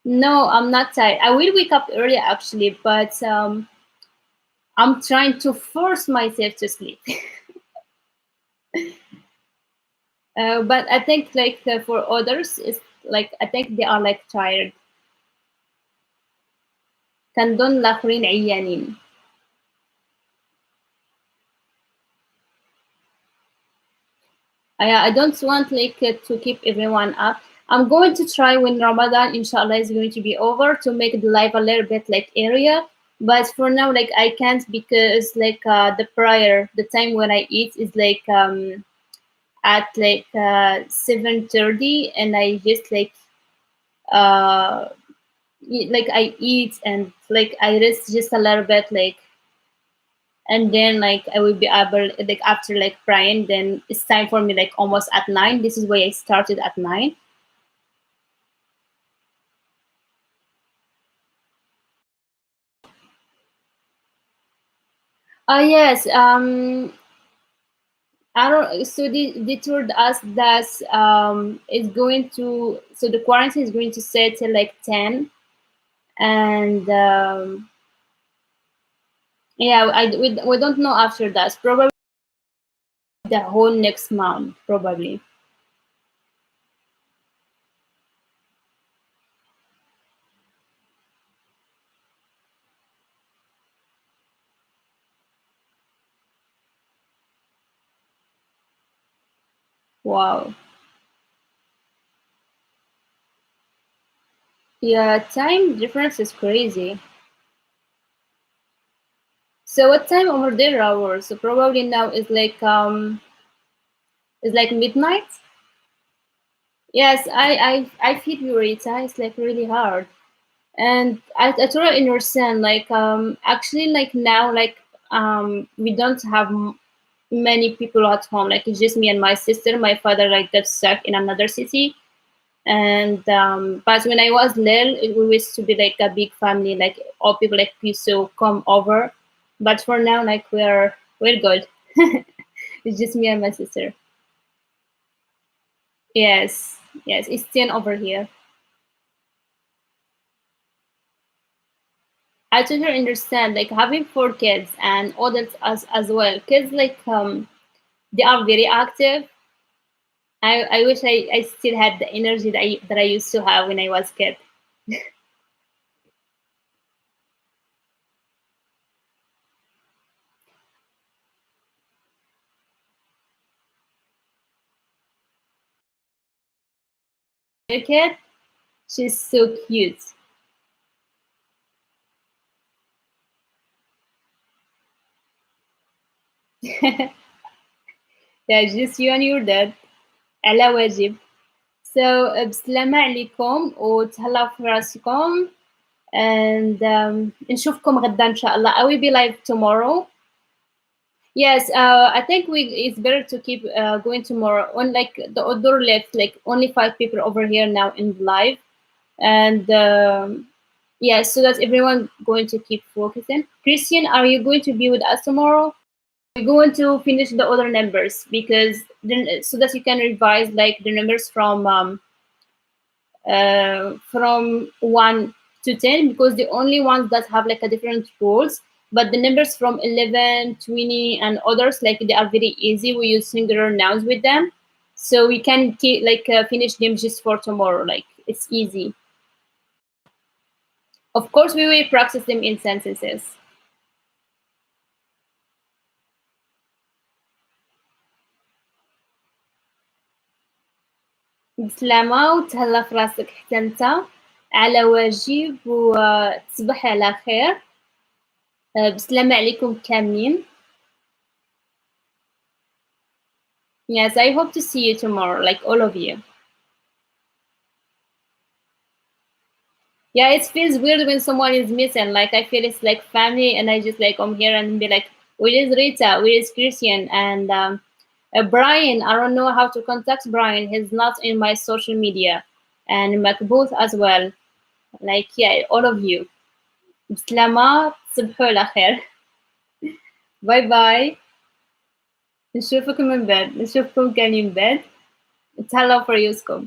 No, I'm not tired. I will wake up early actually, but I'm trying to force myself to sleep. But I think like for others, it's like I think they are like tired. كان دون الآخرين عيانين. I don't want like to keep everyone up. I'm going to try when Ramadan inshallah is going to be over to make the life a little bit like area. But for now, like I can't because like the time when I eat is like at like 7:30, and I just uh like I eat and like I rest just a little bit like, and then like I will be able like after like praying, then it's time for me like almost at 9. This is why I started at 9. Yes. I don't. So they told us that it's going to. So the quarantine is going to set till like 10, and yeah, we don't know after that. Probably the whole next month. Probably. Wow. Yeah, time difference is crazy. So what time over there hours? So probably now is like midnight. Yes, I feel you, Rita. It's like really hard, and I totally understand. Like actually like now like we don't have many people at home. Like it's just me and my sister. My father like got stuck in another city, and but when I was little, it used to be like a big family. Like all people like used to come over, but for now like we're good. It's just me and my sister. Yes, yes, it's 10 over here. I totally understand, like having 4 kids and adults as well. Kids like they are very active. I wish I still had the energy that I used to have when I was kid. Your kid, she's so cute. Yeah, just you and your dad. على واجب. So بسلامة عليكم وتهلاو في راسكم and نشوفكم غدا إن شاء الله. I will be live tomorrow. Yes, I think it's better to keep going tomorrow. On like the other left, like only 5 people over here now in live, and yeah, so that everyone going to keep focusing. Christian, are you going to be with us tomorrow? We're going to finish the other numbers because then so that you can revise like the numbers from 1 to 10 because the only ones that have like a different rules, but the numbers from 11, 20, and others like they are very easy. We use singular nouns with them, so we can keep, like finish them just for tomorrow. Like it's easy. Of course we will practice them in sentences. بسلامة وتهلا في راسك حتى انت على واجب وتصبح على خير. بسلامة عليكم كاملين. Yes, I hope to see you tomorrow, like all of you. Yeah, it feels weird when someone is missing. Like I feel it's like family, and I just like come here and be like, "Where is Rita? Where is Christian?" And Brian, I don't know how to contact Brian. He's not in my social media, and Makbooth as well. Like yeah, all of you. بسلامة تصبحوا على خير. باي باي. نشوفكم من بعد. نشوفكم كان من بعد. تهلاو في ريوسكم.